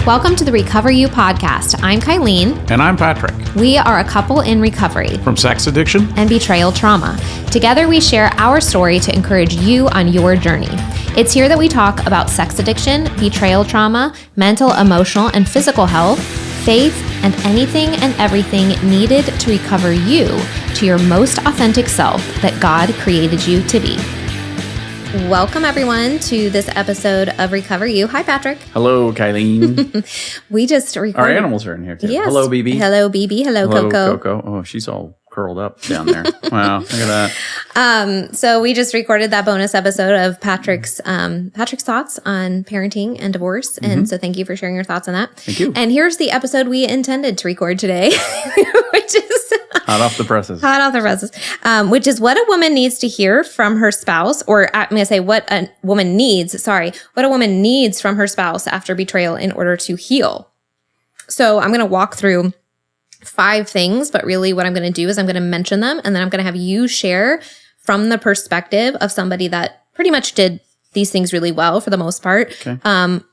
Welcome to the Recover You podcast. I'm Kylene. And I'm Patrick. We are a couple in recovery From sex addiction and betrayal trauma. Together, we share our story to encourage you on your journey. It's here that we talk about sex addiction, betrayal trauma, mental, emotional, and physical health, faith, and anything and everything needed to recover you to your most authentic self that God created you to be. Welcome, everyone, to this episode of Recover You. Hi, Patrick. Hello, Kylene. We just recorded. Our animals are in here, too. Yes. Hello, BB. Hello, BB. Hello, Coco. Oh, she's all curled up down there. Wow, look at that. So we just recorded that bonus episode of Patrick's thoughts on parenting and divorce. And so thank you for sharing your thoughts on that. Thank you. And here's the episode we intended to record today, which is Hot off the presses. Which is what a woman needs to hear from her spouse, or I'm going to say what a woman needs from her spouse after betrayal in order to heal. So I'm going to walk through 5 things, but really what I'm going to do is I'm going to mention them, and then I'm going to have you share from the perspective of somebody that pretty much did these things really well for the most part. Okay.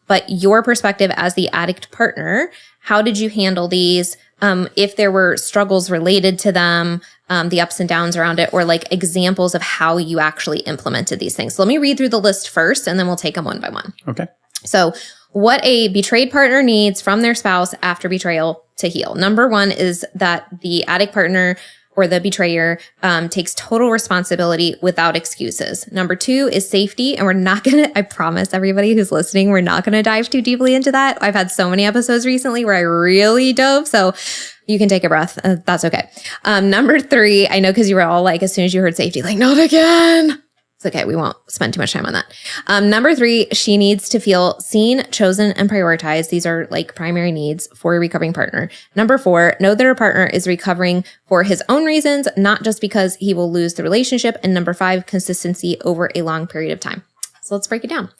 But your perspective as the addict partner, how did you handle these? If there were struggles related to them, the ups and downs around it, or like examples of how you actually implemented these things. So let me read through the list first, and then we'll take them one by one. Okay. So what a betrayed partner needs from their spouse after betrayal to heal. Number 1 is that the addict partner or the betrayer takes total responsibility without excuses. Number 2 is safety. And we're not going to, I promise everybody who's listening, we're not going to dive too deeply into that. I've had so many episodes recently where I really dove. So you can take a breath. That's okay. Number 3, I know because you were all like, as soon as you heard safety, like, not again. It's okay. We won't spend too much time on that. Number 3, she needs to feel seen, chosen, and prioritized. These are like primary needs for a recovering partner. Number 4, know that her partner is recovering for his own reasons, not just because he will lose the relationship. And number 5, consistency over a long period of time. So let's break it down.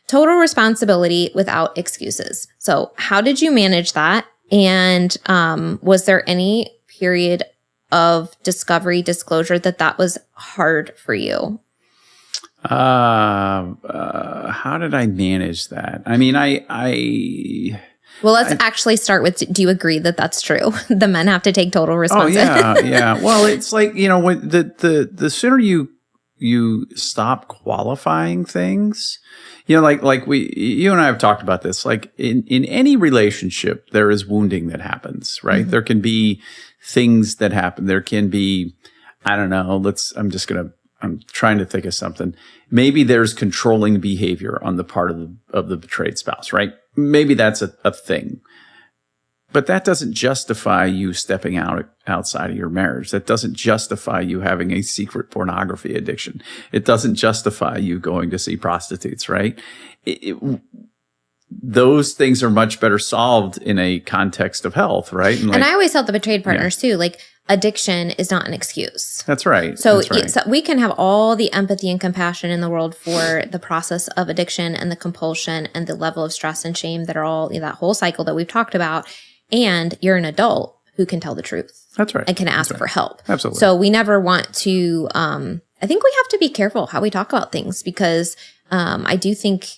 Total responsibility without excuses. So how did you manage that? And was there any period of disclosure that was hard for you? How did I manage that? I mean, Well, let's actually start with, do you agree that that's true? The men have to take total responsibility. Oh, yeah. Well, it's like, when the sooner you stop qualifying things, like you and I have talked about this, like in any relationship, there is wounding that happens, right? Mm-hmm. There can be things that happen. There can be, I don't know, I'm trying to think of something. Maybe there's controlling behavior on the part of the betrayed spouse, right? Maybe that's a thing. But that doesn't justify you stepping outside of your marriage. That doesn't justify you having a secret pornography addiction. It doesn't justify you going to see prostitutes, right? Those things are much better solved in a context of health, right? And I always tell the betrayed partners too, like, addiction is not an excuse. That's right. So we can have all the empathy and compassion in the world for the process of addiction and the compulsion and the level of stress and shame that are all that whole cycle that we've talked about. And you're an adult who can tell the truth. That's right. And can ask for help. Absolutely. So we never want to, I think we have to be careful how we talk about things, because I do think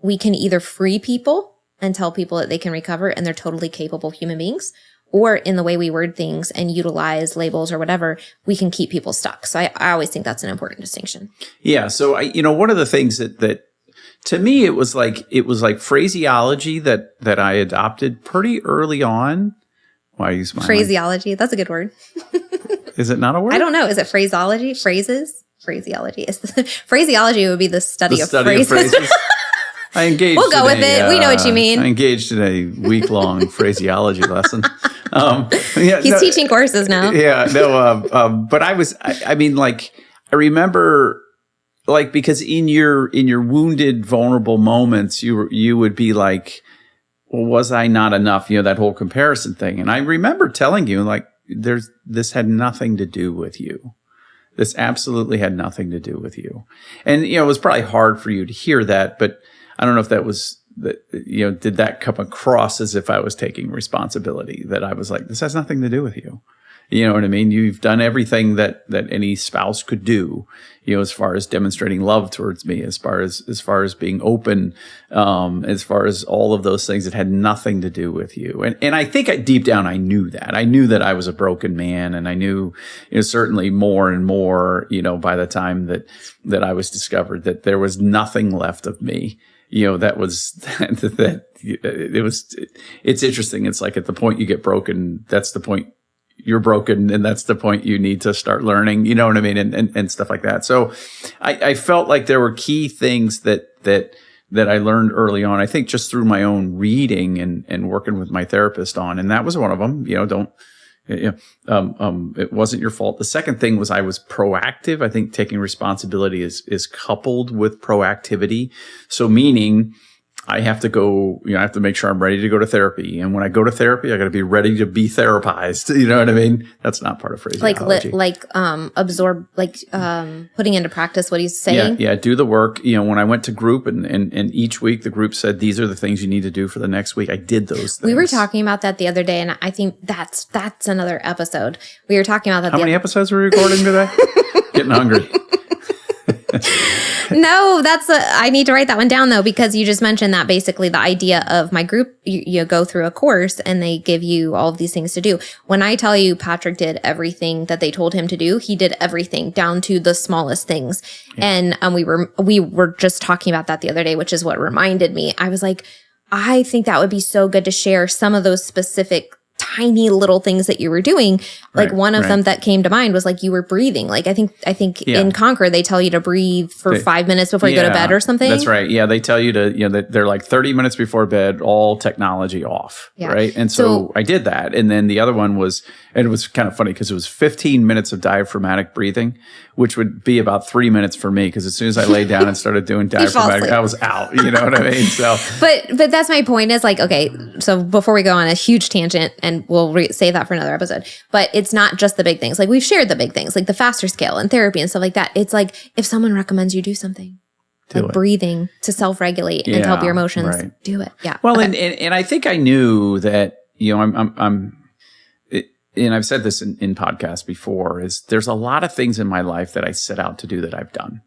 we can either free people and tell people that they can recover and they're totally capable human beings, or in the way we word things and utilize labels or whatever, we can keep people stuck. So I always think that's an important distinction. Yeah. So one of the things that to me, it was like phraseology that I adopted pretty early on. Why are you smiling? Phraseology. That's a good word. Is it not a word? I don't know. Is it phraseology? Phrases? Phraseology. Phraseology would be the study of phrases. I engaged. We'll go with it. We know what you mean. I engaged in a week-long phraseology lesson. He's teaching courses now. Yeah, no. But I remember, like, because in your wounded, vulnerable moments, you would be like, well, was I not enough? That whole comparison thing. And I remember telling you, like, this had nothing to do with you. This absolutely had nothing to do with you. And it was probably hard for you to hear that, but I don't know if that was did that come across as if I was taking responsibility, that I was like, this has nothing to do with you. You know what I mean? You've done everything that any spouse could do, as far as demonstrating love towards me, as far as being open, as far as all of those things that had nothing to do with you. And I think deep down I knew that. I knew that I was a broken man, and I knew, certainly more and more, by the time that I was discovered, that there was nothing left of me. It's interesting. It's like at the point you get broken, that's the point you're broken, and that's the point you need to start learning, you know what I mean? And stuff like that. So I felt like there were key things that I learned early on, I think just through my own reading and working with my therapist on, and that was one of them, it wasn't your fault. The second thing was I was proactive. I think taking responsibility is coupled with proactivity. So meaning I have to go, I have to make sure I'm ready to go to therapy. And when I go to therapy, I got to be ready to be therapized. You know what I mean? That's not part of phraseology. Absorb, putting into practice what he's saying. Yeah. Do the work. When I went to group and each week the group said, these are the things you need to do for the next week. I did those things. We were talking about that the other day, and I think that's another episode. We were talking about that. How many episodes were we recording today? Getting hungry. No, I need to write that one down though, because you just mentioned that basically the idea of my group, you go through a course and they give you all of these things to do. When I tell you Patrick did everything that they told him to do, he did everything down to the smallest things. Yeah. And we were just talking about that the other day, which is what reminded me. I was like, I think that would be so good to share some of those specific tiny little things that you were doing. Like one of them that came to mind was like you were breathing. Like I think in Conquer, they tell you to breathe for 5 minutes before you go to bed or something. That's right. Yeah. They tell you to, they're like 30 minutes before bed, all technology off. Yeah. Right. And so I did that. And then the other one was, and it was kind of funny because it was 15 minutes of diaphragmatic breathing, which would be about 3 minutes for me. Because as soon as I laid down and started doing diaphragmatic, I was out. You know what I mean? So, but that's my point is like, okay, so before we go on a huge tangent, and we'll save that for another episode, but it's not just the big things. Like we've shared the big things, like the faster scale and therapy and stuff like that. It's like if someone recommends you do something, like breathing to self-regulate and to help your emotions, do it. Yeah. Well, and I think I knew that, and I've said this in podcasts before, is there's a lot of things in my life that I set out to do that I've done.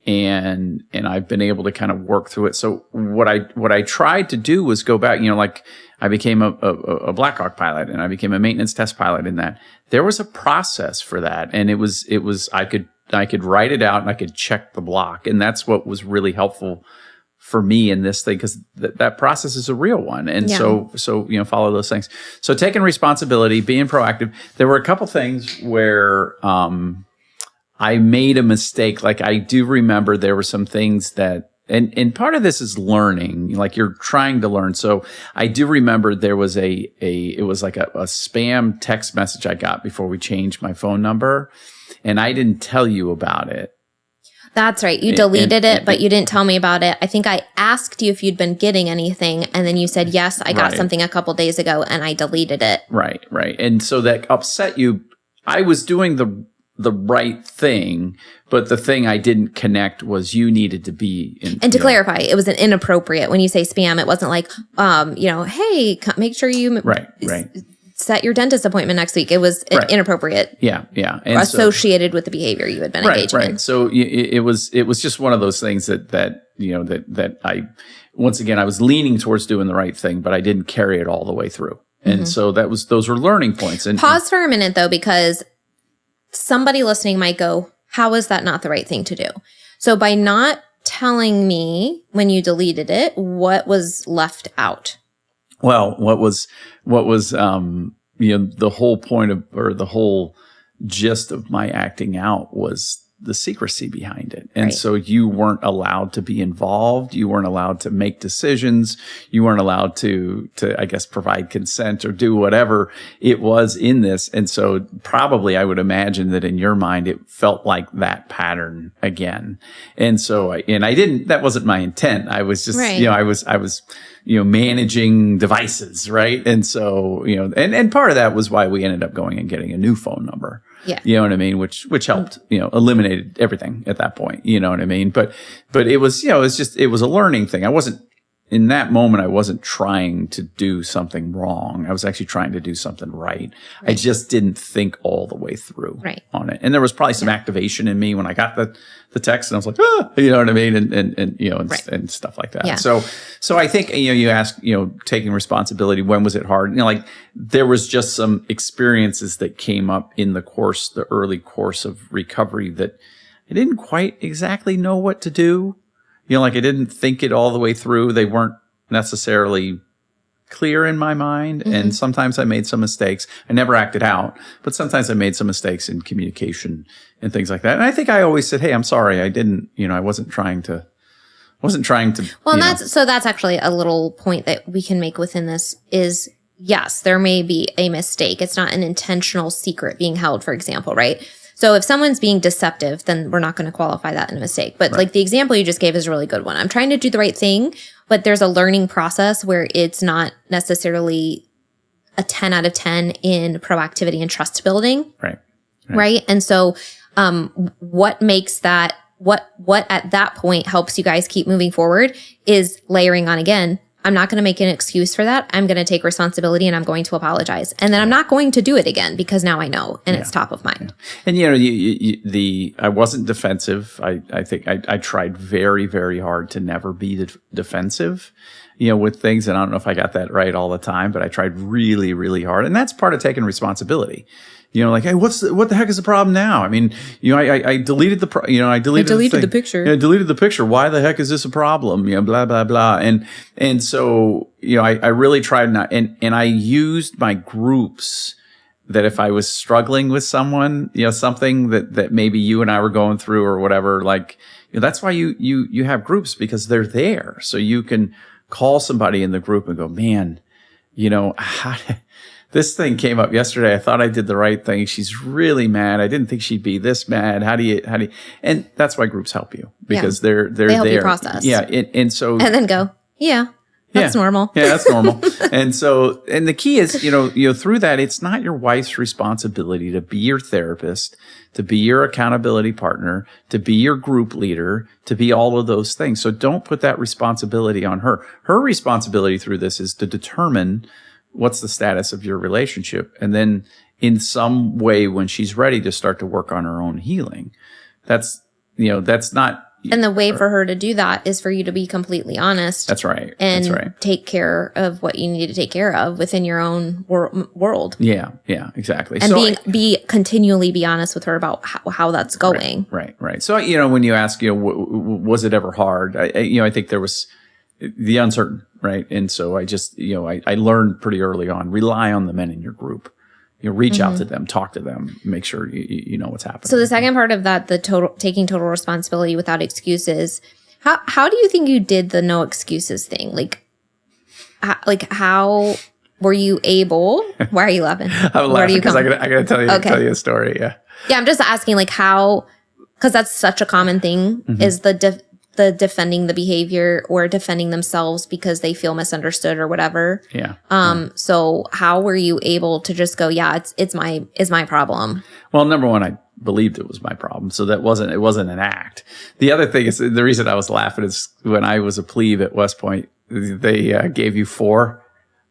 And I've been able to kind of work through it. So what I tried to do was go back, like I became a Black Hawk pilot and I became a maintenance test pilot in that. There was a process for that. And it was I could write it out and I could check the block. And that's what was really helpful for me in this thing, because that process is a real one. And so follow those things. So taking responsibility, being proactive. There were a couple things where I made a mistake. Like I do remember there were some things that, and part of this is learning, like you're trying to learn. So I do remember there was it was like a spam text message I got before we changed my phone number, and I didn't tell you about it. That's right. You deleted it, but you didn't tell me about it. I think I asked you if you'd been getting anything, and then you said, yes, I got something a couple days ago, and I deleted it. Right. And so that upset you. I was doing the right thing, but the thing I didn't connect was you needed to be in. And to clarify, it was an inappropriate. When you say spam, it wasn't like, hey, make sure you set your dentist appointment next week. It was inappropriate. Yeah. And associated with the behavior you had been engaging in. So it was just one of those things that I, once again, I was leaning towards doing the right thing, but I didn't carry it all the way through. And so those were learning points. And pause for a minute though, because somebody listening might go, how is that not the right thing to do? So by not telling me when you deleted it, what was left out? Well, what was the whole point of, or the whole gist of my acting out was the secrecy behind it. And so you weren't allowed to be involved. You weren't allowed to make decisions. You weren't allowed to, I guess, provide consent or do whatever it was in this. And so probably I would imagine that in your mind, it felt like that pattern again. And so, that wasn't my intent. I was just, I was managing devices. Right. And so, and part of that was why we ended up going and getting a new phone number. Yeah. You know what I mean? Which helped, eliminated everything at that point. You know what I mean? But it was, it was a learning thing. I wasn't in that moment, I wasn't trying to do something wrong. I was actually trying to do something right. I just didn't think all the way through on it. And there was probably some activation in me when I got the text, and I was like, you know what I mean? And you know, and stuff like that. Yeah. So I think, you know, you ask, you know, taking responsibility, when was it hard? You know, like there was just some experiences that came up in the early course of recovery that I didn't quite exactly know what to do. You know, like I didn't think it all the way through. They weren't necessarily clear in my mind. And sometimes I made some mistakes. I never acted out, but sometimes I made some mistakes in communication and things like that. And I think I always said, hey, I'm sorry. I didn't, you know, I wasn't trying to. Well, and that's actually a little point that we can make within this is, yes, there may be a mistake. It's not an intentional secret being held, for example, right? So if someone's being deceptive, then we're not going to qualify that in a mistake. But like the example you just gave is a really good one. I'm trying to do the right thing, but there's a learning process where it's not necessarily a 10 out of 10 in proactivity and trust building. Right. And so what makes that, what at that point helps you guys keep moving forward is layering on again. I'm not going to make an excuse for that. I'm going to take responsibility and I'm going to apologize. And then I'm not going to do it again because now I know and it's top of mind. And, you know, I wasn't defensive. I think I tried very, very hard to never be defensive, you know, with things. And I don't know if I got that right all the time, but I tried really, really hard. And that's part of taking responsibility. You know, like, hey, what the heck is the problem now? I mean, you know, I deleted I deleted the picture. I deleted the picture. Why the heck is this a problem? You know, blah, blah, blah. And so, you know, I really tried not, and I used my groups that if I was struggling with someone, you know, something that maybe you and I were going through or whatever, like, you know, that's why you have groups, because they're there. So you can call somebody in the group and go, man, you know, this thing came up yesterday. I thought I did the right thing. She's really mad. I didn't think she'd be this mad. How do you, and that's why groups help you, because they're they help there. You process. Yeah. And so, and then go, that's normal. Yeah, that's normal. And so, and the key is, you know, through that, it's not your wife's responsibility to be your therapist, to be your accountability partner, to be your group leader, to be all of those things. So don't put that responsibility on her. Her responsibility through this is to determine what's the status of your relationship. And then in some way, when she's ready to start to work on her own healing, that's not. And the way for her to do that is for you to be completely honest. That's right. And take care of what you need to take care of within your own world. Yeah, exactly. And so be continually be honest with her about how that's going. Right. So, you know, when you ask, you know, was it ever hard? I think there was the uncertain, right? And so I just, you know, I learned pretty early on, rely on the men in your group. You know, reach out to them, talk to them, make sure you know what's happening. So the second part of that, taking total responsibility without excuses. How do you think you did the no excuses thing? Like how were you able? Why are you laughing? I'm laughing because I gotta tell you a story. Yeah. Yeah, I'm just asking like how, because that's such a common thing is the defending the behavior or defending themselves because they feel misunderstood or whatever. Yeah. So how were you able to just go, it's my problem? Well, number one, I believed it was my problem. So it wasn't an act. The other thing is, the reason I was laughing is when I was a plebe at West Point, they gave you 4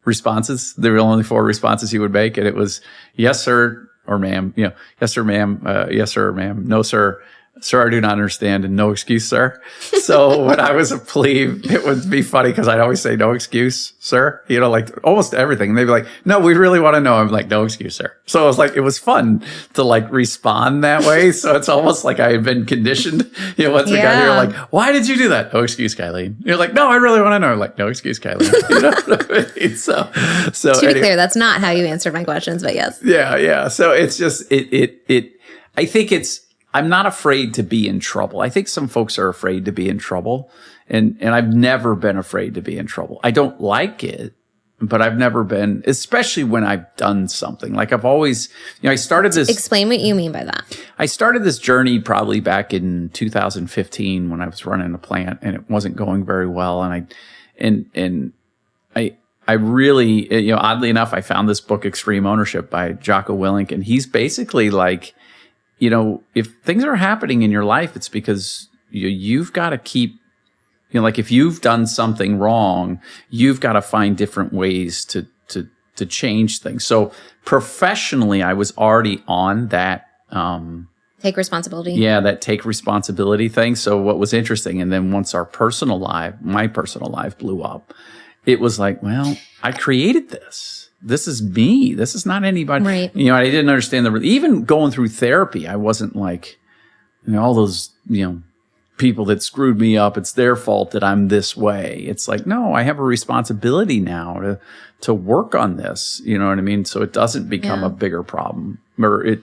responses. There were only 4 responses you would make. And it was yes, sir, or ma'am, you know, yes, sir, ma'am, yes, sir, ma'am, no, sir. Sir, I do not understand, and no excuse, sir. So when I was a plebe, it would be funny because I'd always say, no excuse, sir. You know, like almost everything. And they'd be like, no, we really want to know. I'm like, no excuse, sir. So it was like, it was fun to like respond that way. So it's almost like I had been conditioned. You know, once we got here, like, why did you do that? No excuse, Kylene. You're like, no, I really want to know. I'm like, no excuse, Kylene. You know what I mean? So to be clear, that's not how you answered my questions, but yes. Yeah. So it's just, I think I'm not afraid to be in trouble. I think some folks are afraid to be in trouble. And I've never been afraid to be in trouble. I don't like it, but I've never been, especially when I've done something. Like I've always, you know, I started this. Explain what you mean by that. I started this journey probably back in 2015 when I was running a plant and it wasn't going very well. And I really, you know, oddly enough, I found this book, Extreme Ownership by Jocko Willink. And he's basically like, you know, if things are happening in your life, it's because you've got to keep Like if you've done something wrong, you've got to find different ways to change things. So professionally, I was already on that. Take responsibility. Yeah, that take responsibility thing. So what was interesting, and then once my personal life blew up, it was like, well, I created this. This is me. This is not anybody. Right. I didn't understand even going through therapy, I wasn't like, all those, people that screwed me up, it's their fault that I'm this way. It's like, no, I have a responsibility now to work on this. You know what I mean? So it doesn't become a bigger problem, or it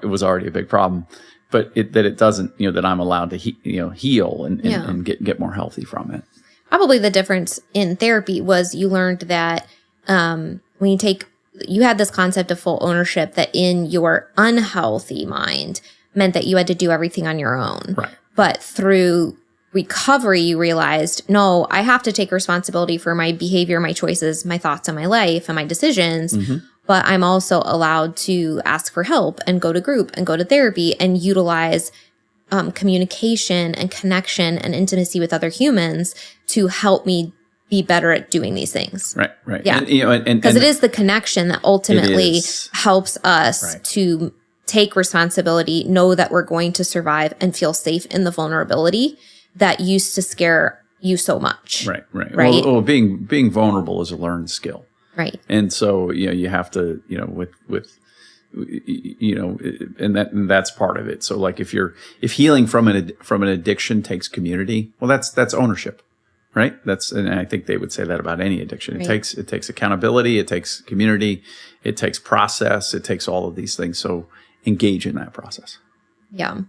was already a big problem, but it doesn't, that I'm allowed to heal and get more healthy from it. Probably the difference in therapy was you learned that when you had this concept of full ownership that in your unhealthy mind meant that you had to do everything on your own. Right. But through recovery, you realized, no, I have to take responsibility for my behavior, my choices, my thoughts in my life and my decisions. Mm-hmm. But I'm also allowed to ask for help and go to group and go to therapy and utilize communication and connection and intimacy with other humans to help me be better at doing these things. Right, right. Yeah. Because it is the connection that ultimately helps us to take responsibility, know that we're going to survive and feel safe in the vulnerability that used to scare you so much. Right, right. Well, being vulnerable is a learned skill. Right. And so, you have to, and that's part of it. So like if healing from an addiction takes community, well, that's ownership, right? And I think they would say that about any addiction. Right. It takes accountability, it takes community, it takes process, it takes all of these things. So engage in that process. Yeah.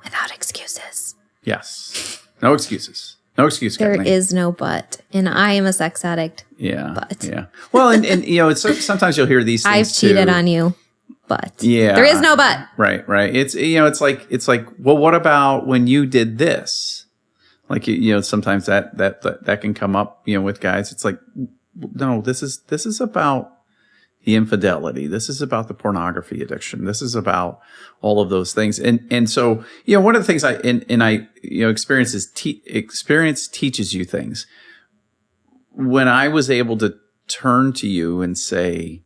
Without excuses. Yes. No excuses. No excuse. There is no but. And I am a sex addict. Yeah. But. Yeah. Well, and it's sometimes you'll hear these things I've cheated on you, but. Yeah. There is no but. Right, right. It's like, well, what about when you did this? Like, sometimes that can come up, with guys. It's like, no, this is about the infidelity. This is about the pornography addiction. This is about all of those things. And so, one of the things experience teaches you things. When I was able to turn to you and say,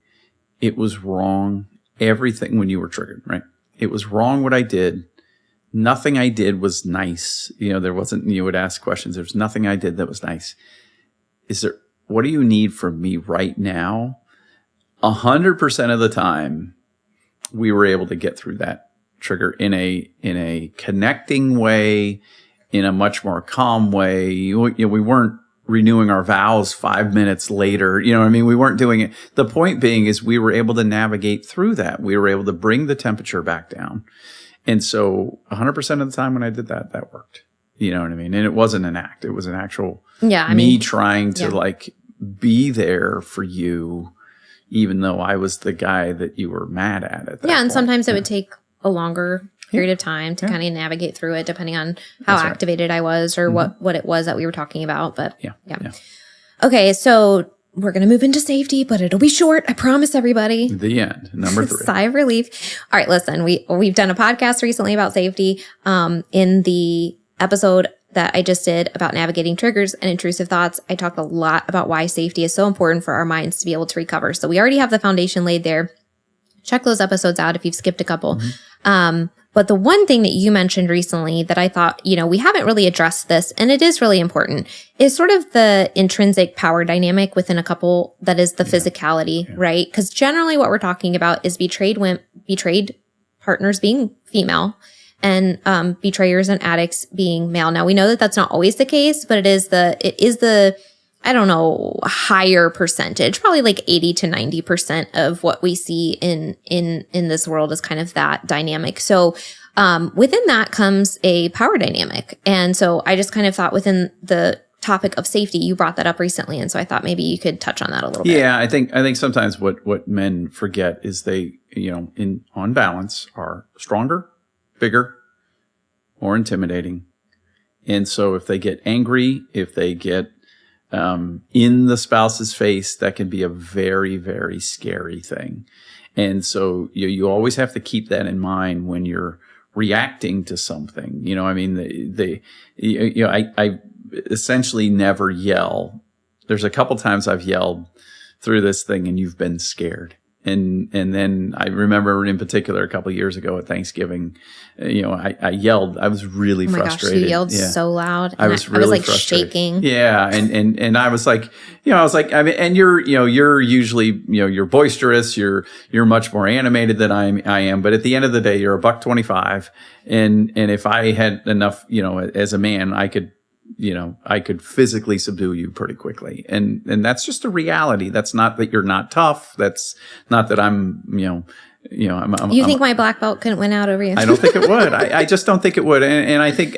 it was wrong, everything when you were triggered, right? It was wrong what I did. Nothing I did was nice. There wasn't, you would ask questions. There's nothing I did that was nice. What do you need from me right now? 100% of the time, we were able to get through that trigger in a connecting way, in a much more calm way. We weren't renewing our vows 5 minutes later. You know what I mean? We weren't doing it. The point being is we were able to navigate through that. We were able to bring the temperature back down. And so 100% of the time when I did that, that worked. You know what I mean? And it wasn't an act. It was an actual trying to be there for you, even though I was the guy that you were mad at that and point. Sometimes it would take a longer period of time to kind of navigate through it, depending on how activated I was or what it was that we were talking about. But yeah. Okay, so we're going to move into safety, but it'll be short. I promise everybody. The end. Number 3. Sigh of relief. All right, listen, we've done a podcast recently about safety. In the episode that I just did about navigating triggers and intrusive thoughts, I talked a lot about why safety is so important for our minds to be able to recover. So we already have the foundation laid there. Check those episodes out if you've skipped a couple. But the one thing that you mentioned recently that I thought, we haven't really addressed this, and it is really important, is sort of the intrinsic power dynamic within a couple that is the physicality, right? Because generally what we're talking about is betrayed partners being female and betrayers and addicts being male. Now we know that that's not always the case, but it is the I don't know, higher percentage, probably like 80 to 90% of what we see in this world is kind of that dynamic. So within that comes a power dynamic. And so I just kind of thought within the topic of safety, you brought that up recently. And so I thought maybe you could touch on that a little bit. Yeah, I think sometimes what men forget is they, on balance are stronger, bigger, more intimidating. And so if they get angry, if they get in the spouse's face, that can be a very, very scary thing. And so you always have to keep that in mind when you're reacting to something. I essentially never yell. There's a couple times I've yelled through this thing and you've been scared. And then I remember in particular a couple of years ago at Thanksgiving, I yelled. I was really frustrated. Gosh, you yelled so loud. I was really like frustrated. Shaking. Yeah, and I was like, I mean, and you're usually, you're boisterous. You're much more animated than I am. But at the end of the day, you're $125, and if I had enough, as a man, I could physically subdue you pretty quickly. And that's just a reality. That's not that you're not tough. That's not that I'm, You think my black belt couldn't win out over you? I don't think it would. I just don't think it would. And I think,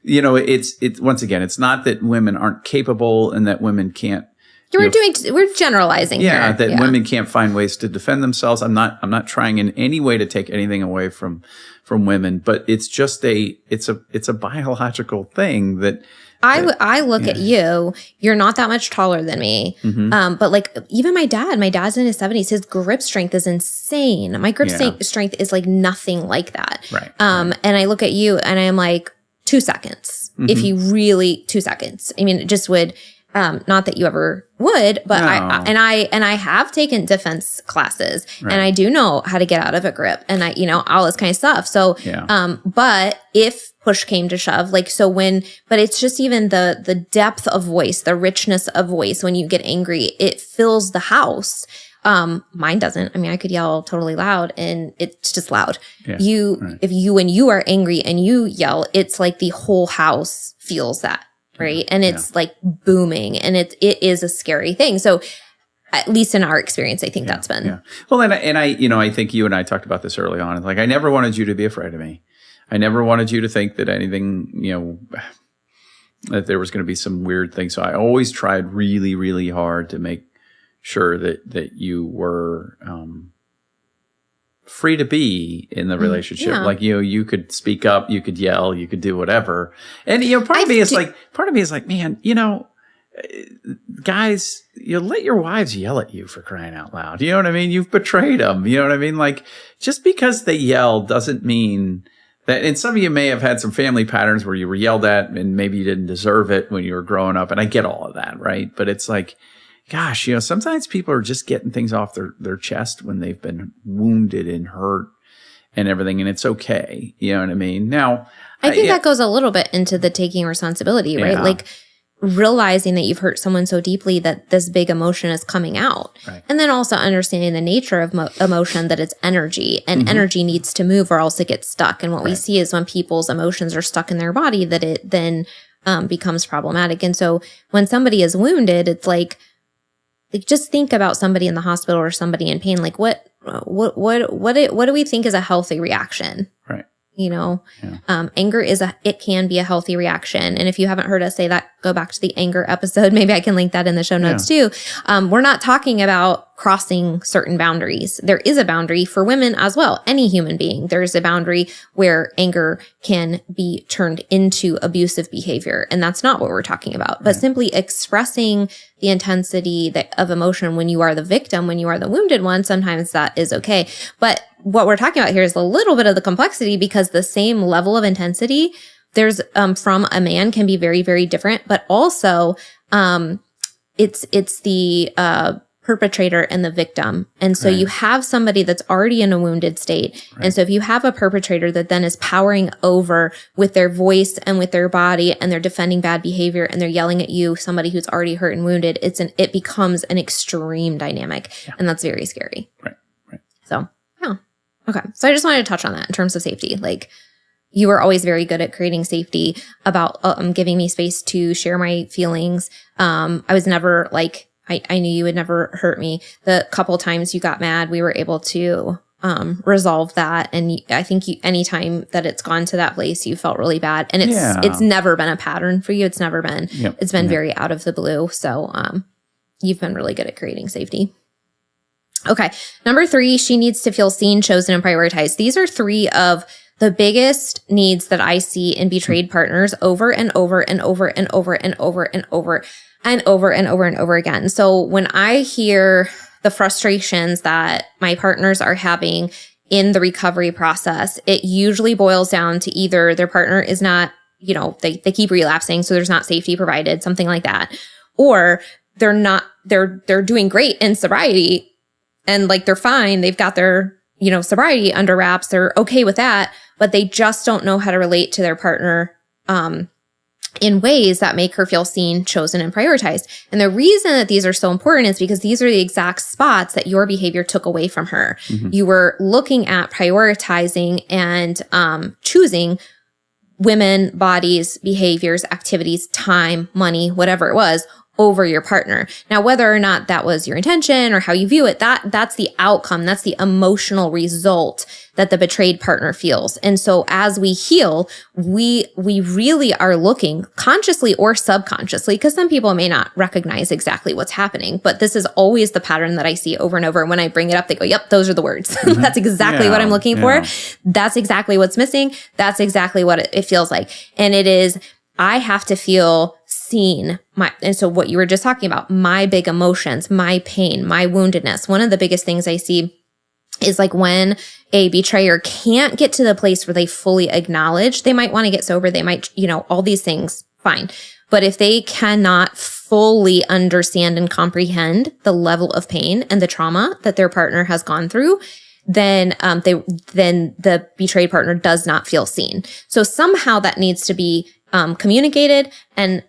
it's once again, it's not that women aren't capable and that women can't. We're generalizing here. That women can't find ways to defend themselves. I'm not trying in any way to take anything away from women, but it's just it's a biological thing that I look at you, you're not that much taller than me. Mm-hmm. But like even my dad's in his 70s, his grip strength is insane. My grip strength is like nothing like that. Right. And I look at you and I'm like 2 seconds. Mm-hmm. If you really 2 seconds, I mean, it just would, not that you ever would, but No. I have taken defense classes and I do know how to get out of a grip and all this kind of stuff. So, but if push came to shove, but it's just even the depth of voice, the richness of voice when you get angry, it fills the house. Mine doesn't. I mean, I could yell totally loud and it's just loud. Yeah, when you are angry and you yell, it's like the whole house feels that. Right. And it's like booming and it is a scary thing. So at least in our experience, I think that's been. Yeah. Well, and I think you and I talked about this early on. Like, I never wanted you to be afraid of me. I never wanted you to think that anything, that there was going to be some weird thing. So I always tried really, really hard to make sure that you were, free to be in the relationship. Yeah. Like, you could speak up, you could yell, you could do whatever. And, part of me is like, man, guys, let your wives yell at you for crying out loud. You know what I mean? You've betrayed them. You know what I mean? Like, just because they yell doesn't mean that, and some of you may have had some family patterns where you were yelled at and maybe you didn't deserve it when you were growing up. And I get all of that, right? But it's like, gosh, sometimes people are just getting things off their chest when they've been wounded and hurt and everything, and it's okay. You know what I mean? Now, I think that goes a little bit into the taking responsibility, right? Yeah. Like realizing that you've hurt someone so deeply that this big emotion is coming out. Right. And then also understanding the nature of emotion, that it's energy, and energy needs to move or else it gets stuck. And what we see is when people's emotions are stuck in their body, that it then becomes problematic. And so when somebody is wounded, it's like just think about somebody in the hospital or somebody in pain. Like what do we think is a healthy reaction? Right. Anger it can be a healthy reaction. And if you haven't heard us say that, go back to the anger episode. Maybe I can link that in the show notes too. We're not talking about crossing certain boundaries. There is a boundary for women as well. Any human being, there's a boundary where anger can be turned into abusive behavior. And that's not what we're talking about, but simply expressing the intensity of emotion when you are the victim, when you are the wounded one, sometimes that is okay. But what we're talking about here is a little bit of the complexity, because the same level of intensity there's from a man can be very, very different, but also it's the perpetrator and the victim. And so you have somebody that's already in a wounded state. Right. And so if you have a perpetrator that then is powering over with their voice and with their body, and they're defending bad behavior and they're yelling at you, somebody who's already hurt and wounded, it becomes an extreme dynamic. Yeah. And that's very scary. Right. So, yeah. Okay. So I just wanted to touch on that in terms of safety. Like, you were always very good at creating safety, about giving me space to share my feelings. I was never like, I knew you would never hurt me. The couple times you got mad, we were able to resolve that. And I think anytime that it's gone to that place, you felt really bad. And it's never been a pattern for you. It's never been. Yep. It's been very out of the blue. So you've been really good at creating safety. Okay. Number 3, she needs to feel seen, chosen, and prioritized. These are 3 of the biggest needs that I see in betrayed partners over and over and over and over and over and over and over and over and over again. So when I hear the frustrations that my partners are having in the recovery process, it usually boils down to either their partner is not they keep relapsing, so there's not safety provided, something like that. Or they're doing great in sobriety and like they're fine. They've got their, sobriety under wraps. They're okay with that, but they just don't know how to relate to their partner, in ways that make her feel seen, chosen, and prioritized. And the reason that these are so important is because these are the exact spots that your behavior took away from her. Mm-hmm. You were looking at prioritizing and choosing women, bodies, behaviors, activities, time, money, whatever it was, over your partner. Now, whether or not that was your intention or how you view it, that's the outcome. That's the emotional result that the betrayed partner feels. And so as we heal, we really are looking consciously or subconsciously, because some people may not recognize exactly what's happening, but this is always the pattern that I see over and over. And when I bring it up, they go, yep, those are the words. Mm-hmm. That's exactly what I'm looking for. That's exactly what's missing. That's exactly what it feels like. And it is, I have to feel seen. And so what you were just talking about, my big emotions, my pain, my woundedness. One of the biggest things I see is like when a betrayer can't get to the place where they fully acknowledge, they might want to get sober. They might, all these things, fine. But if they cannot fully understand and comprehend the level of pain and the trauma that their partner has gone through, then the betrayed partner does not feel seen. So somehow that needs to be communicated and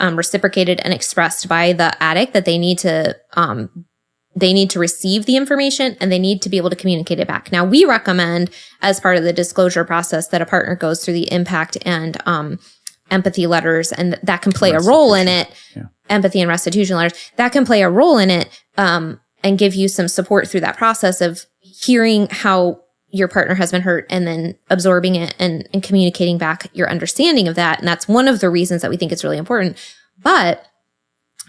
reciprocated and expressed by the addict, that they need to receive the information and they need to be able to communicate it back. Now, we recommend as part of the disclosure process that a partner goes through the impact and empathy letters, and that can play a role in it. Yeah. Empathy and restitution letters, that can play a role in it, and give you some support through that process of hearing how your partner has been hurt and then absorbing it and communicating back your understanding of that. And that's one of the reasons that we think it's really important. But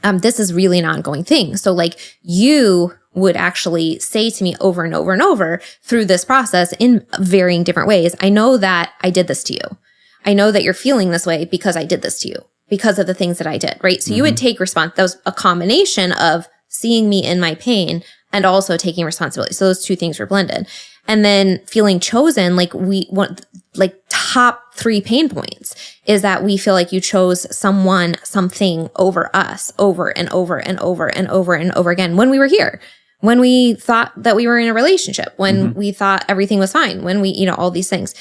this is really an ongoing thing. So like you would actually say to me over and over and over through this process in varying different ways, I know that I did this to you. I know that you're feeling this way because I did this to you, because of the things that I did, right? So you would take response. That was a combination of seeing me in my pain and also taking responsibility. So those two things were blended. And then feeling chosen, like we want, like top 3 pain points is that we feel like you chose someone, something over us over and over and over and over and over again when we were here, when we thought that we were in a relationship, when we thought everything was fine, when we, all these things,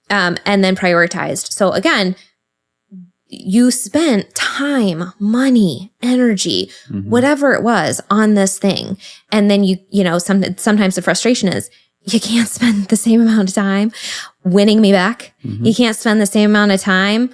and then prioritized. So again, you spent time, money, energy, whatever it was on this thing. And then sometimes the frustration is, you can't spend the same amount of time winning me back. You can't spend the same amount of time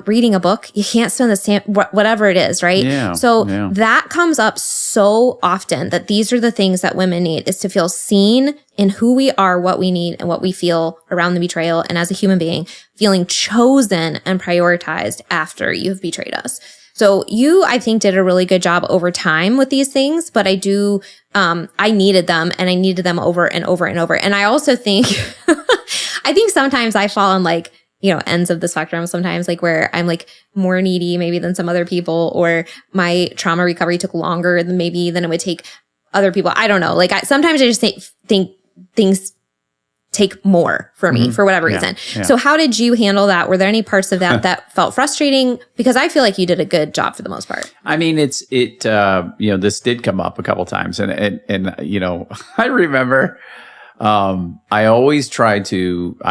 reading a book. You can't spend the same, whatever it is, right? Yeah, so that comes up so often, that these are the things that women need, is to feel seen in who we are, what we need, and what we feel around the betrayal. And as a human being, feeling chosen and prioritized after you've betrayed us. So you, I think, did a really good job over time with these things, but I do, I needed them, and I needed them over and over and over. And I also think, I think sometimes I fall on like, ends of the spectrum sometimes, like where I'm like more needy maybe than some other people, or my trauma recovery took longer than it would take other people. I don't know. Like sometimes I just think things take more for me for whatever reason. Yeah. So how did you handle that? Were there any parts of that that felt frustrating? Because I feel like you did a good job for the most part. I mean, this did come up a couple times, and I remember, I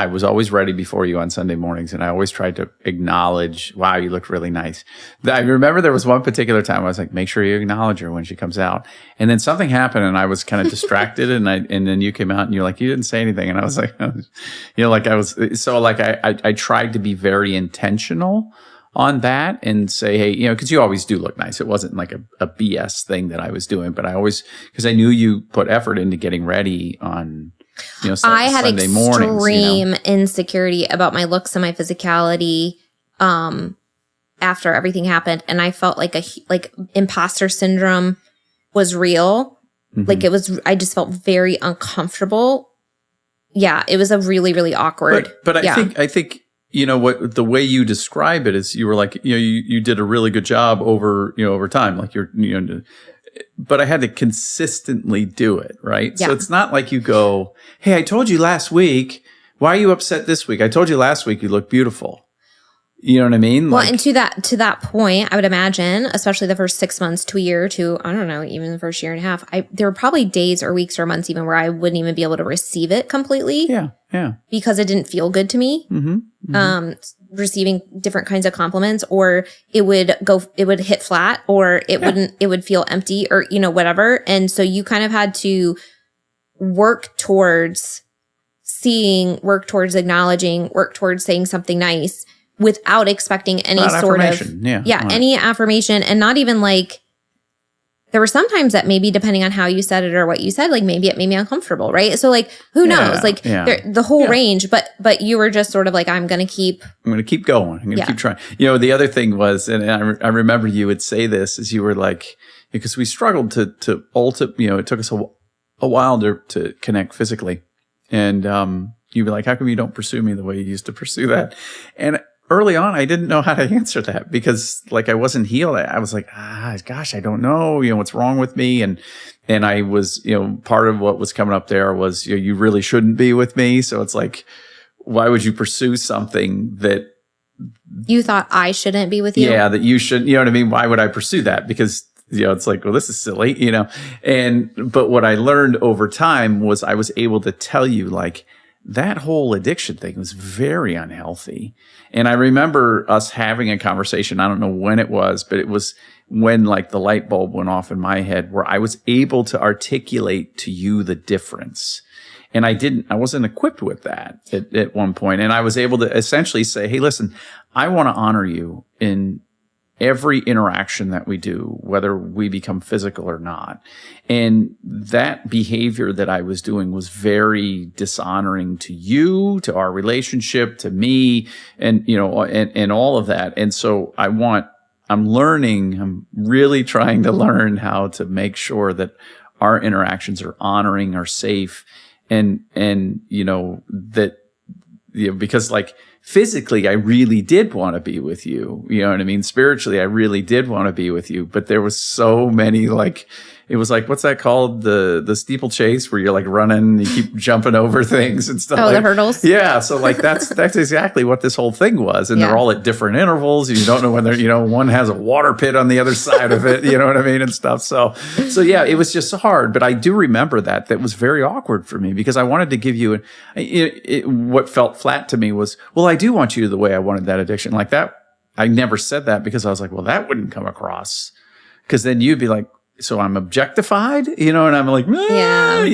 was always ready before you on Sunday mornings, and I always tried to acknowledge, wow, you look really nice. I remember there was one particular time I was like, make sure you acknowledge her when she comes out. And then something happened and I was kind of distracted, and then you came out and you're like, you didn't say anything. And I was like, I tried to be very intentional on that and say, hey, because you always do look nice. It wasn't like a BS thing that I was doing, but because I knew you put effort into getting ready on, I had Sunday extreme mornings, insecurity about my looks and my physicality after everything happened, and I felt like imposter syndrome was real. Like I just felt very uncomfortable. Yeah, it was a really, really awkward. But I think what the way you describe it is, you were like, you did a really good job over time, like but I had to consistently do it, right? Yeah. So it's not like you go, hey, I told you last week, why are you upset this week? I told you last week you look beautiful. You know what I mean? Well, and to that point, I would imagine, especially the first 6 months to a year to, I don't know, even the first year and a half, there were probably days or weeks or months even where I wouldn't even be able to receive it completely. Yeah. Because it didn't feel good to me. Receiving different kinds of compliments, or it would hit flat, or it would feel empty, or, whatever. And so you kind of had to work towards acknowledging, work towards saying something nice without expecting any sort of, any affirmation. And not even like, there were some times that maybe depending on how you said it or what you said, like maybe it made me uncomfortable. Right. So like, who knows? Like the whole range, but you were just sort of like, I'm going to keep going. I'm going to keep trying. The other thing was, and I remember you would say this, is you were like, because we struggled to it took us a while to connect physically. And, you'd be like, how come you don't pursue me the way you used to pursue that? And early on, I didn't know how to answer that because like I wasn't healed. I was like, gosh, I don't know, what's wrong with me. And I was, part of what was coming up there was, you really shouldn't be with me. So it's like, why would you pursue something that you thought I shouldn't be with you? Yeah, that you should, you know what I mean? Why would I pursue that? Because, it's like, well, this is silly, but what I learned over time was I was able to tell you like, that whole addiction thing was very unhealthy. And I remember us having a conversation. I don't know when it was, but it was when like the light bulb went off in my head where I was able to articulate to you the difference. And I wasn't equipped with that at one point. And I was able to essentially say, hey, listen, I want to honor you in every interaction that we do, whether we become physical or not. And that behavior that I was doing was very dishonoring to you, to our relationship, to me, and, and all of that. And so I'm really trying to learn how to make sure that our interactions are honoring, are safe, and, because like, physically, I really did want to be with you. You know what I mean? Spiritually, I really did want to be with you. But there was so many, like, it was like, what's that called? The steeplechase where you're like running and you keep jumping over things and stuff. Oh, the hurdles? Yeah. So like, that's exactly what this whole thing was. And they're all at different intervals. And you don't know whether, one has a water pit on the other side of it. You know what I mean? And stuff. So yeah, it was just hard. But I do remember that was very awkward for me because I wanted to give you what felt flat to me was, well, I do want you the way I wanted that addiction. Like that, I never said that because I was like, well, that wouldn't come across. Because then you'd be like, so I'm objectified, and I'm like, you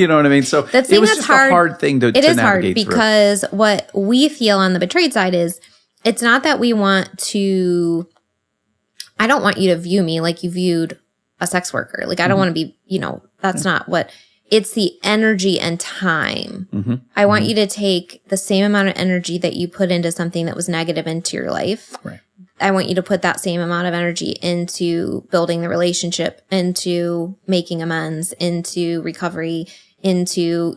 know what I mean? So it was just a hard thing to navigate through. It is hard because what we feel on the betrayed side is it's not that we want to, I don't want you to view me like you viewed a sex worker. Like I don't want to be, that's not what, it's the energy and time. I want you to take the same amount of energy that you put into something that was negative into your life. Right. I want you to put that same amount of energy into building the relationship, into making amends, into recovery, into,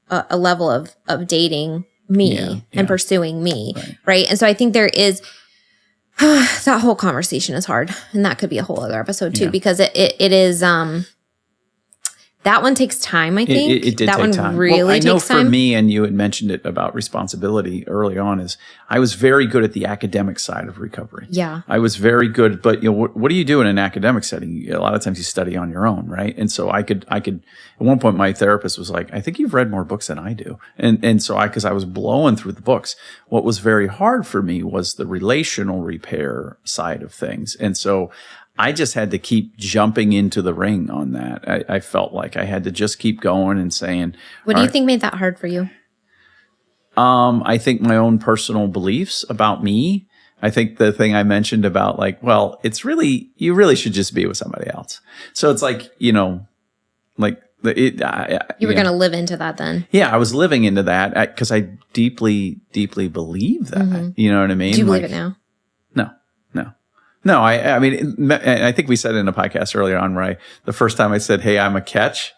a level of dating me and pursuing me. Right. And so I think there is, that whole conversation is hard. And that could be a whole other episode too, because it is, that one takes time, I think. It did that take one time. really takes time. I know for me, and you had mentioned it about responsibility early on, is I was very good at the academic side of recovery. Yeah. I was very good, but what do you do in an academic setting? A lot of times you study on your own, right? And so I could, at one point my therapist was like, I think you've read more books than I do. And so because I was blowing through the books, what was very hard for me was the relational repair side of things. And so I just had to keep jumping into the ring on that. I felt like I had to just keep going and saying. What do you think made that hard for you? I think my own personal beliefs about me. I think the thing I mentioned about like, well, you really should just be with somebody else. So it's like, like you were going to live into that then. Yeah, I was living into that because I deeply, deeply believe that. You know what I mean? Do you believe it now? No, I mean, I think we said in a podcast earlier on, right? The first time I said, hey, I'm a catch,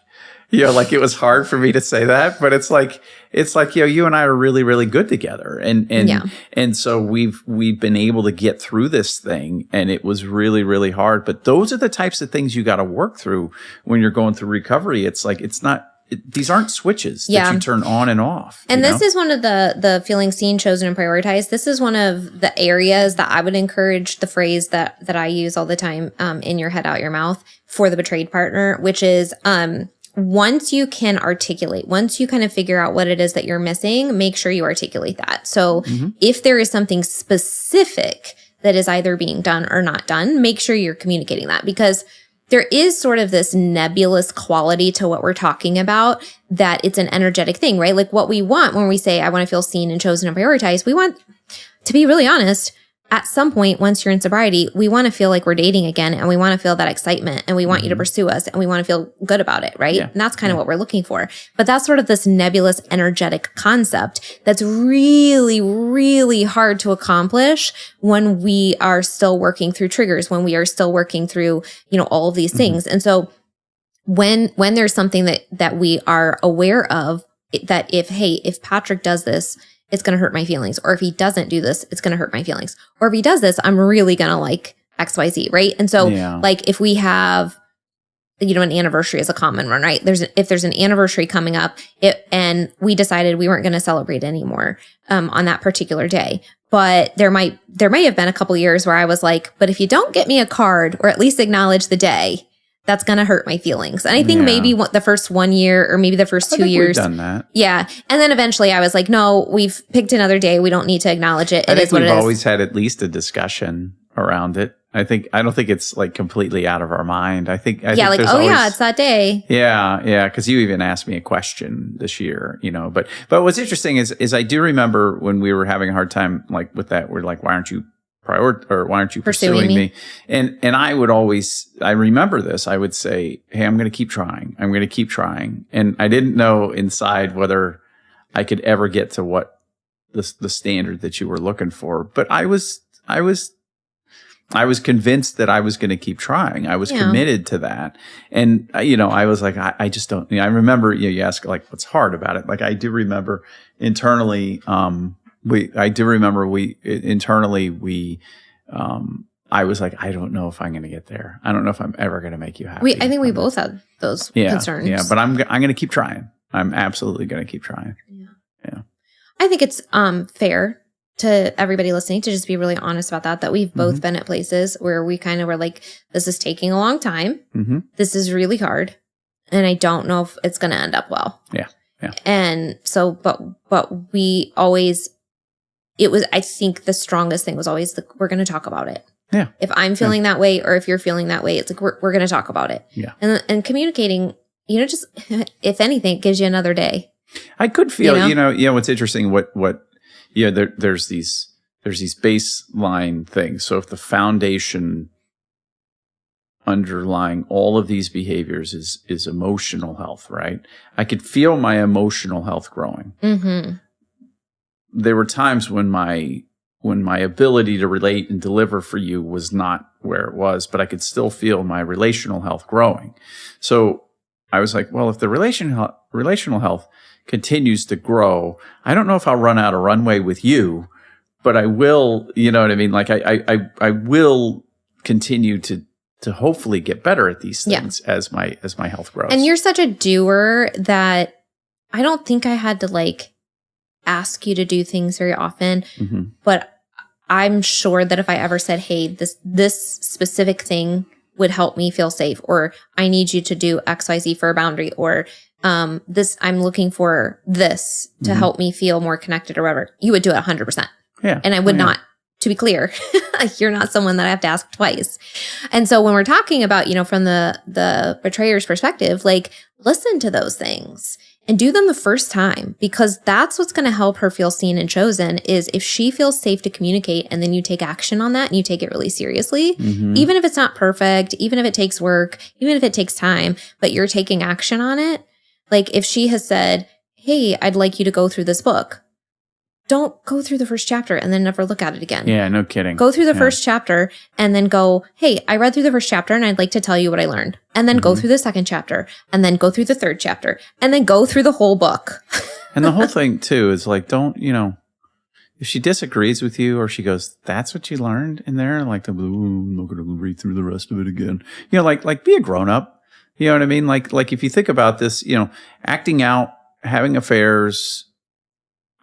like it was hard for me to say that, but it's like, you and I are really, really good together. And so we've been able to get through this thing, and it was really, really hard. But those are the types of things you got to work through when you're going through recovery. It's like, it's not these aren't switches that you turn on and off. And this is one of the feeling seen, chosen, and prioritized. This is one of the areas that I would encourage the phrase that I use all the time, in your head, out your mouth, for the betrayed partner, which is, once you can articulate, once you kind of figure out what it is that you're missing, make sure you articulate that. So if there is something specific that is either being done or not done, make sure you're communicating that, because there is sort of this nebulous quality to what we're talking about, that it's an energetic thing, right? Like what we want when we say, I want to feel seen and chosen and prioritized, we want, to be really honest, at some point, once you're in sobriety, we want to feel like we're dating again, and we want to feel that excitement, and we want you to pursue us, and we want to feel good about it, right? Yeah. And that's kind of what we're looking for. But that's sort of this nebulous, energetic concept that's really, really hard to accomplish when we are still working through triggers, when we are still working through, all of these things. And so when there's something that we are aware of, that if Patrick does this, it's going to hurt my feelings. Or if he doesn't do this, it's going to hurt my feelings. Or if he does this, I'm really going to like XYZ, right? And so like if we have, an anniversary is a common one, right? If there's an anniversary coming up, and we decided we weren't going to celebrate anymore on that particular day. But there may have been a couple years where I was like, but if you don't get me a card or at least acknowledge the day, that's going to hurt my feelings. And I think maybe the first 1 year or maybe the first 2 years. We've done that. Yeah. And then eventually I was like, no, we've picked another day. We don't need to acknowledge it. It is what it is. We've always had at least a discussion around it. I don't think it's like completely out of our mind. I think it's that day. Yeah. Yeah. Cause you even asked me a question this year, but what's interesting is I do remember when we were having a hard time, like with that, we're like, why aren't you pursuing me? And I remember this, I would say, hey, I'm going to keep trying. I'm going to keep trying. And I didn't know inside whether I could ever get to what the standard that you were looking for. But I was convinced that I was going to keep trying. I was committed to that. And, I was like, I just don't, I remember, you ask like, what's hard about it? Like I do remember internally, I was like, I don't know if I'm going to get there. I don't know if I'm ever going to make you happy. I think we both had those concerns. Yeah, but I'm going to keep trying. I'm absolutely going to keep trying. Yeah. I think it's fair to everybody listening to just be really honest about that we've both been at places where we kind of were like, this is taking a long time. This is really hard. And I don't know if it's going to end up well. Yeah. Yeah. And so, but we always, I think the strongest thing was always we're going to talk about it. Yeah. If I'm feeling that way, or if you're feeling that way, it's like, we're going to talk about it. Yeah. And communicating, just, if anything, it gives you another day. I could feel, what's interesting, there's these baseline things. So if the foundation underlying all of these behaviors is emotional health, right? I could feel my emotional health growing. There were times when my ability to relate and deliver for you was not where it was, but I could still feel my relational health growing. So I was like, well, if the relational health continues to grow, I don't know if I'll run out of runway with you, but I will, you know what I mean? Like I will continue to hopefully get better at these things as my health grows. And you're such a doer that I don't think I had to like ask you to do things very often, but I'm sure that if I ever said, hey, this specific thing would help me feel safe, or I need you to do XYZ for a boundary, or I'm looking for this to help me feel more connected or whatever, you would do it 100%. Yeah. And I would not, to be clear, you're not someone that I have to ask twice. And so when we're talking about, from the betrayer's perspective, like listen to those things and do them the first time, because that's what's going to help her feel seen and chosen, is if she feels safe to communicate and then you take action on that and you take it really seriously, even if it's not perfect, even if it takes work, even if it takes time, but you're taking action on it. Like if she has said, hey, I'd like you to go through this book. Don't go through the first chapter and then never look at it again. Yeah, no kidding. Go through the first chapter and then go, hey, I read through the first chapter and I'd like to tell you what I learned. And then go through the second chapter and then go through the third chapter and then go through the whole book. And the whole thing too is like, don't, if she disagrees with you or she goes, that's what you learned in there, like, I'm not going to read through the rest of it again. Like be a grown up. You know what I mean? Like if you think about this, acting out, having affairs,